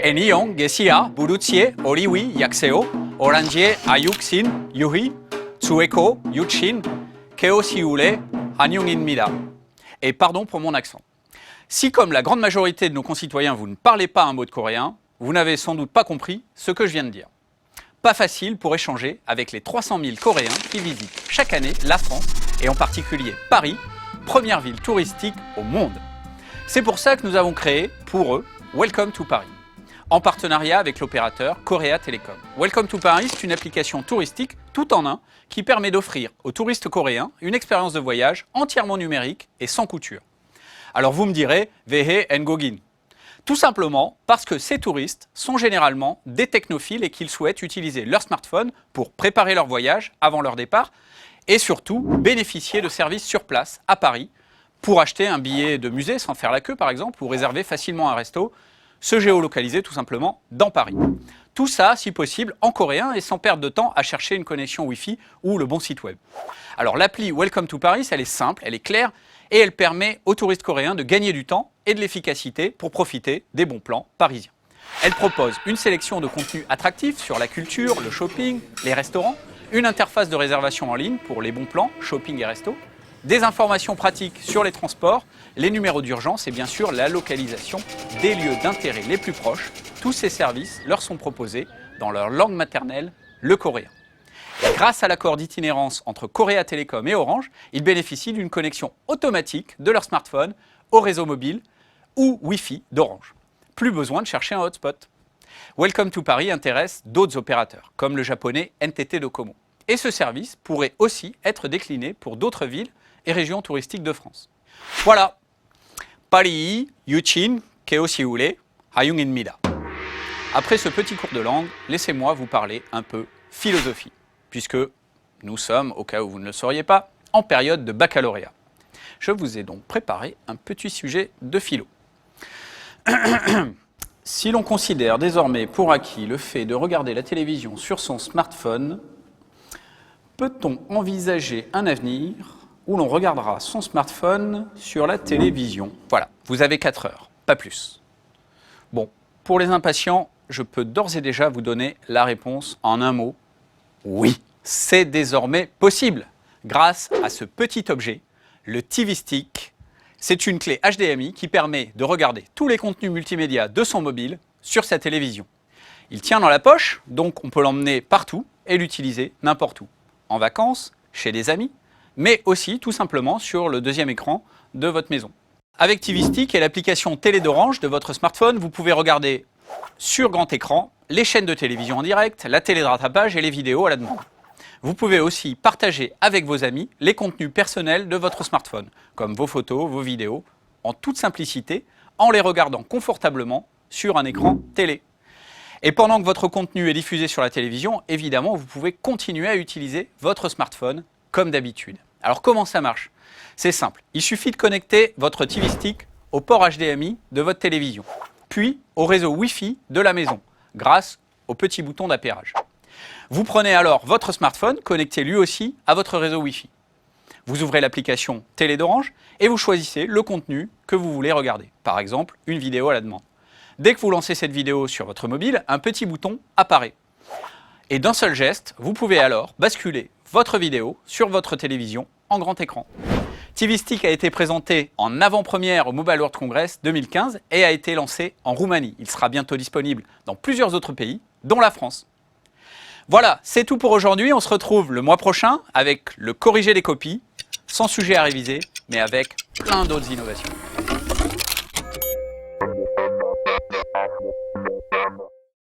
Enion, Gesia, Budutsie, Oliwi, Yaxeo, Orangie, Ayuxin, Yuhi, Tsueko, Yuchin, Keosiule, Hanyungin-mida. Et pardon pour mon accent. Si, comme la grande majorité de nos concitoyens, vous ne parlez pas un mot de coréen, vous n'avez sans doute pas compris ce que je viens de dire. Pas facile pour échanger avec les 300 000 Coréens qui visitent chaque année la France, et en particulier Paris, première ville touristique au monde. C'est pour ça que nous avons créé, pour eux, Welcome to Paris, en partenariat avec l'opérateur Korea Telecom. Welcome to Paris, c'est une application touristique tout en un qui permet d'offrir aux touristes coréens une expérience de voyage entièrement numérique et sans couture. Alors vous me direz, Vehe Ngogin. Tout simplement parce que ces touristes sont généralement des technophiles et qu'ils souhaitent utiliser leur smartphone pour préparer leur voyage avant leur départ et surtout bénéficier de services sur place à Paris pour acheter un billet de musée sans faire la queue par exemple ou réserver facilement un resto, se géolocaliser tout simplement dans Paris. Tout ça, si possible, en coréen et sans perdre de temps à chercher une connexion Wi-Fi ou le bon site web. Alors l'appli Welcome to Paris, elle est simple, elle est claire et elle permet aux touristes coréens de gagner du temps et de l'efficacité pour profiter des bons plans parisiens. Elle propose une sélection de contenus attractifs sur la culture, le shopping, les restaurants, une interface de réservation en ligne pour les bons plans, shopping et resto, des informations pratiques sur les transports, les numéros d'urgence et bien sûr la localisation des lieux d'intérêt les plus proches. Tous ces services leur sont proposés dans leur langue maternelle, le coréen. Et grâce à l'accord d'itinérance entre Korea Telecom et Orange, ils bénéficient d'une connexion automatique de leur smartphone au réseau mobile ou Wi-Fi d'Orange. Plus besoin de chercher un hotspot. Welcome to Paris intéresse d'autres opérateurs, comme le japonais NTT Docomo. Et ce service pourrait aussi être décliné pour d'autres villes et régions touristiques de France. Voilà. Paris, Yuchin, Keosiule, Hanyungin-mida. Après ce petit cours de langue, laissez-moi vous parler un peu philosophie, puisque nous sommes, au cas où vous ne le sauriez pas, en période de baccalauréat. Je vous ai donc préparé un petit sujet de philo. Si l'on considère désormais pour acquis le fait de regarder la télévision sur son smartphone, peut-on envisager un avenir où l'on regardera son smartphone sur la télévision? Voilà, vous avez 4 heures, pas plus. Bon, pour les impatients, je peux d'ores et déjà vous donner la réponse en un mot. Oui, c'est désormais possible, grâce à ce petit objet, le TV Stick. C'est une clé HDMI qui permet de regarder tous les contenus multimédia de son mobile sur sa télévision. Il tient dans la poche, donc on peut l'emmener partout et l'utiliser n'importe où. En vacances, chez des amis, mais aussi tout simplement sur le deuxième écran de votre maison. Avec TV Stick et l'application Télé d'Orange de votre smartphone, vous pouvez regarder sur grand écran les chaînes de télévision en direct, la télé de rattrapage et les vidéos à la demande. Vous pouvez aussi partager avec vos amis les contenus personnels de votre smartphone, comme vos photos, vos vidéos, en toute simplicité, en les regardant confortablement sur un écran télé. Et pendant que votre contenu est diffusé sur la télévision, évidemment, vous pouvez continuer à utiliser votre smartphone comme d'habitude. Alors comment ça marche? C'est simple, il suffit de connecter votre TV Stick au port HDMI de votre télévision, puis au réseau Wi-Fi de la maison, grâce au petit bouton d'appairage. Vous prenez alors votre smartphone, connecté lui aussi à votre réseau Wi-Fi. Vous ouvrez l'application Télé d'Orange et vous choisissez le contenu que vous voulez regarder, par exemple une vidéo à la demande. Dès que vous lancez cette vidéo sur votre mobile, un petit bouton apparaît. Et d'un seul geste, vous pouvez alors basculer votre vidéo sur votre télévision en grand écran. TV Stick a été présenté en avant-première au Mobile World Congress 2015 et a été lancé en Roumanie. Il sera bientôt disponible dans plusieurs autres pays, dont la France. Voilà, c'est tout pour aujourd'hui. On se retrouve le mois prochain avec le corrigé des copies, sans sujet à réviser, mais avec plein d'autres innovations.